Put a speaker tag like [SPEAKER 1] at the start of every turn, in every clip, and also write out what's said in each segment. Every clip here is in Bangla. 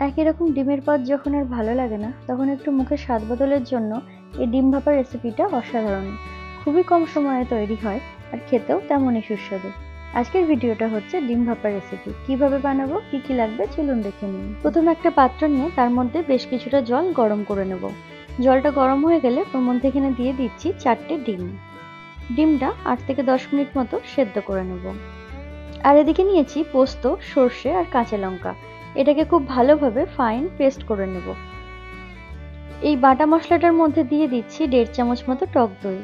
[SPEAKER 1] একই রকম ডিমের পদ যখন আর ভালো লাগে না, তখন একটু মুখে স্বাদ বদলের জন্য এই ডিম ভাপা রেসিপিটা অসাধারণ। খুবই কম সময়ে তৈরি হয় আর খেতেও তেমনই সুস্বাদু। আজকের ভিডিওটা হচ্ছে ডিম ভাপা রেসিপি। কিভাবে বানাবো, কি কি লাগবে চলুন দেখে নিন। প্রথমে একটা পাত্র নিয়ে তার মধ্যে বেশ কিছুটা জল গরম করে নেব। জলটা গরম হয়ে গেলে ওর মধ্যে এখানে দিয়ে দিচ্ছি 4টে ডিম। ডিমটা 8 থেকে 10 মিনিট মতো সেদ্ধ করে নেব। আর এদিকে নিয়েছি পোস্ত, সর্ষে আর কাঁচা লঙ্কা। এটাকে খুব ভালোভাবে ফাইন পেস্ট করে নেব। এই বাটা মশলাটার মধ্যে দিয়ে দিচ্ছি 1.5 চামচ মতো টক দই।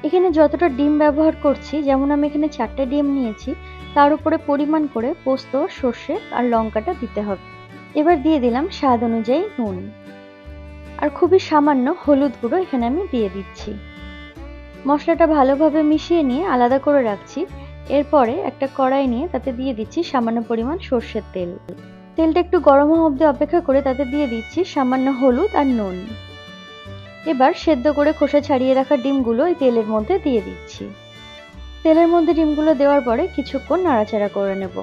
[SPEAKER 1] এখানে যতটা ডিম ব্যবহার করছি, যেমন আমি এখানে 4টে ডিম নিয়েছি, তার উপরে পরিমাণ করে পোস্ত, সর্ষে আর লঙ্কাটা দিতে হবে। এবার দিয়ে দিলাম স্বাদ অনুযায়ী নুন আর খুবই সামান্য হলুদ গুঁড়ো এখানে আমি দিয়ে দিচ্ছি। মশলাটা ভালোভাবে মিশিয়ে নিয়ে আলাদা করে রাখছি। এরপরে একটা কড়াই নিয়ে তাতে দিয়ে দিচ্ছি সামান্য পরিমাণ সর্ষের তেল। তেলটা একটু গরম হওয়া অবধি অপেক্ষা করে তাতে দিয়ে দিচ্ছি সামান্য হলুদ আর নুন। এবার সেদ্ধ করে খোসা ছাড়িয়ে রাখা ডিমগুলো এই তেলের মধ্যে দিয়ে দিচ্ছি। তেলের মধ্যে ডিমগুলো দেওয়ার পরে কিছুক্ষণ নাড়াচাড়া করে নেব।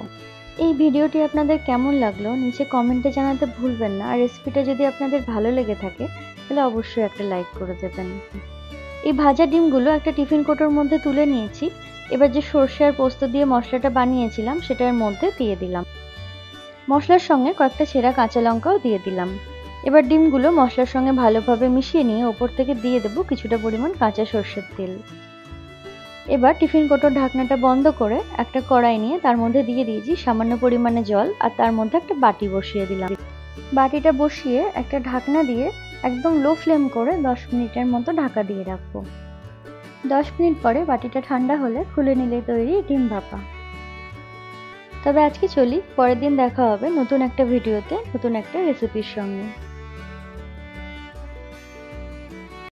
[SPEAKER 1] এই ভিডিওটি আপনাদের কেমন লাগলো নিচে কমেন্টে জানাতে ভুলবেন না। আর রেসিপিটা যদি আপনাদের ভালো লেগে থাকে তাহলে অবশ্যই একটা লাইক করে দেবেন। এই ভাজা ডিমগুলো একটা টিফিন কৌটোর মধ্যে তুলে নিয়েছি। এবার যে সর্ষে আর পোস্ত দিয়ে মশলাটা বানিয়েছিলাম সেটার মধ্যে দিয়ে দিলাম। মশলার সঙ্গে কয়েকটা ছেঁড়া কাঁচা লঙ্কাও দিয়ে দিলাম। এবার ডিমগুলো মশলার সঙ্গে ভালোভাবে মিশিয়ে নিয়ে ওপর থেকে দিয়ে দেবো কিছুটা পরিমাণ কাঁচা সর্ষের তেল। এবার টিফিন কৌটোর ঢাকনাটা বন্ধ করে একটা কড়াই নিয়ে তার মধ্যে দিয়ে দিয়েছি সামান্য পরিমাণে জল আর তার মধ্যে একটা বাটি বসিয়ে দিলাম। বাটিটা বসিয়ে একটা ঢাকনা দিয়ে একদম লো ফ্লেম করে 10 মিনিটের মতো ঢাকা দিয়ে রাখবো। 10 মিনিট পরে বাটিটা ঠান্ডা হলে খুলে নিলে তৈরি ডিম ভাপা। তবে আজকে চলি, পরের দিন দেখা হবে নতুন একটা ভিডিওতে নতুন একটা রেসিপির সঙ্গে।